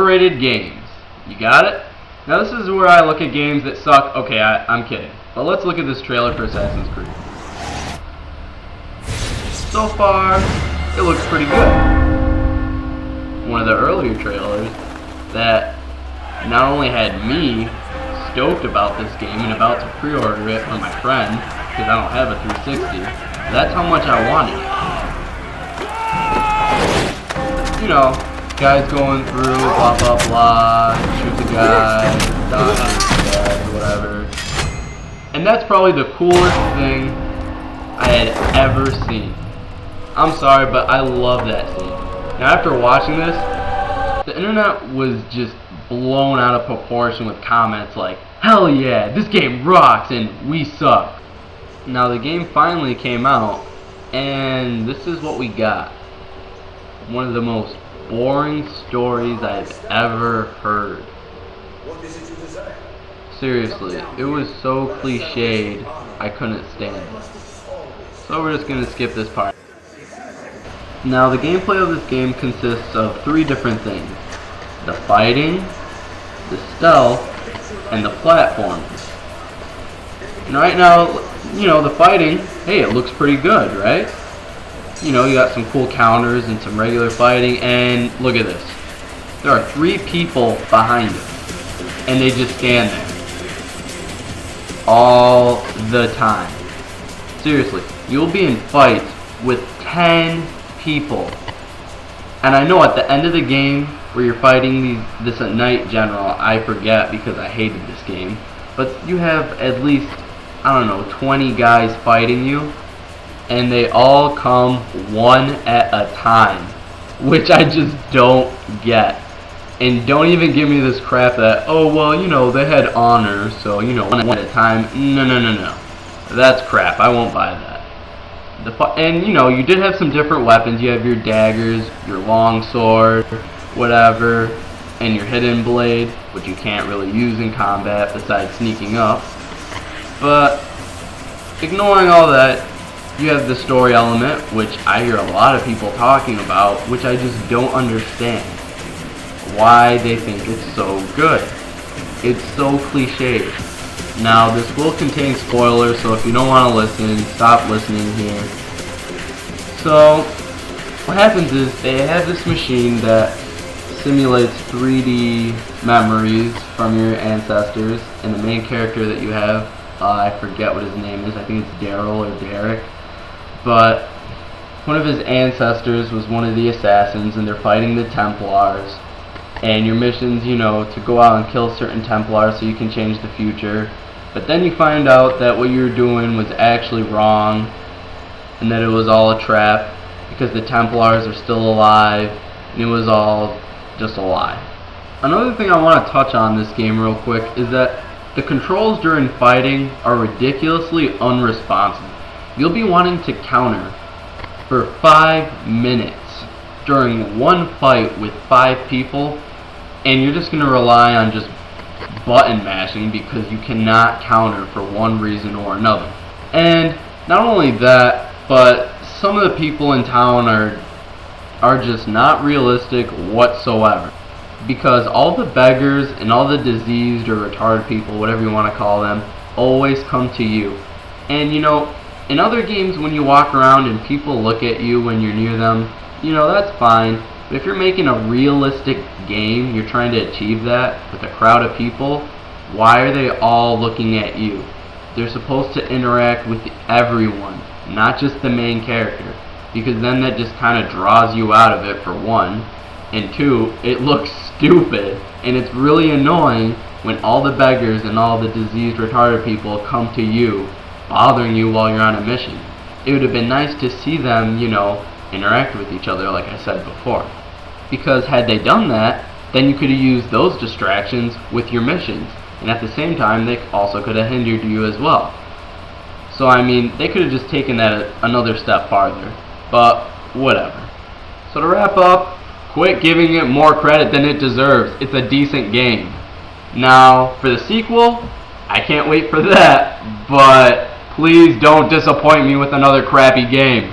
overrated games. You got it? Now this is where I look at games that suck. Okay, I'm kidding. But let's look at this trailer for Assassin's Creed. So far, it looks pretty good. One of the earlier trailers that not only had me stoked about this game and about to pre-order it for my friend, because I don't have a 360, that's how much I wanted it. You know, guys going through, blah blah blah, shoot the guy, die, whatever. And that's probably the coolest thing I had ever seen. I'm sorry, but I love that scene. Now after watching this, the internet was just blown out of proportion with comments like, "Hell yeah, this game rocks and we suck." Now the game finally came out, and this is what we got. One of the most boring stories I've ever heard. Seriously, it was so cliched, I couldn't stand it. So we're just gonna skip this part. Now the gameplay of this game consists of 3 different things: the fighting, the stealth, and the platforming. And right now, you know, the fighting, hey, it looks pretty good, right? You know, you got some cool counters and some regular fighting, and look at this. There are 3 people behind it, and they just stand there all the time. Seriously, you'll be in fights with 10 people. And I know at the end of the game, where you're fighting this Knight General, I forget because I hated this game, but you have at least, I don't know, 20 guys fighting you, and they all come one at a time, which I just don't get. And don't even give me this crap that, oh well, you know, they had honor, so you know, one at a time. No. That's crap. I won't buy that. And you know, you did have some different weapons. You have your daggers, your long sword, whatever, and your hidden blade, which you can't really use in combat besides sneaking up. But ignoring all that, you have the story element, which I hear a lot of people talking about, which I just don't understand why they think it's so good. It's so cliched. Now this will contain spoilers, so if you don't want to listen, stop listening here. So what happens is they have this machine that simulates 3D memories from your ancestors, and the main character that you have, I forget what his name is, I think it's Darrol or Derrick, but one of his ancestors was one of the assassins, and they're fighting the Templars. And your mission's, you know, to go out and kill certain Templars so you can change the future. But then you find out that what you were doing was actually wrong, and that it was all a trap because the Templars are still alive, and it was all just a lie. Another thing I want to touch on this game real quick is that the controls during fighting are ridiculously unresponsive. You'll be wanting to counter for 5 minutes during one fight with 5 people, and you're just going to rely on just button mashing because you cannot counter for one reason or another. And not only that, but some of the people in town are just not realistic whatsoever, because all the beggars and all the diseased or retarded people, whatever you want to call them, always come to you. And you know, in other games when you walk around and people look at you when you're near them, you know, that's fine. But if you're making a realistic game, you're trying to achieve that with a crowd of people, why are they all looking at you? They're supposed to interact with everyone, not just the main character, because then that just kind of draws you out of it, for one, and 2, it looks stupid, and it's really annoying when all the beggars and all the diseased, retarded people come to you, bothering you while you're on a mission. It would have been nice to see them, you know, interact with each other like I said before. Because had they done that, then you could have used those distractions with your missions, and at the same time they also could have hindered you as well. So I mean, they could have just taken that another step farther, but whatever. So to wrap up, quit giving it more credit than it deserves. It's a decent game. Now for the sequel, I can't wait for that, but please don't disappoint me with another crappy game.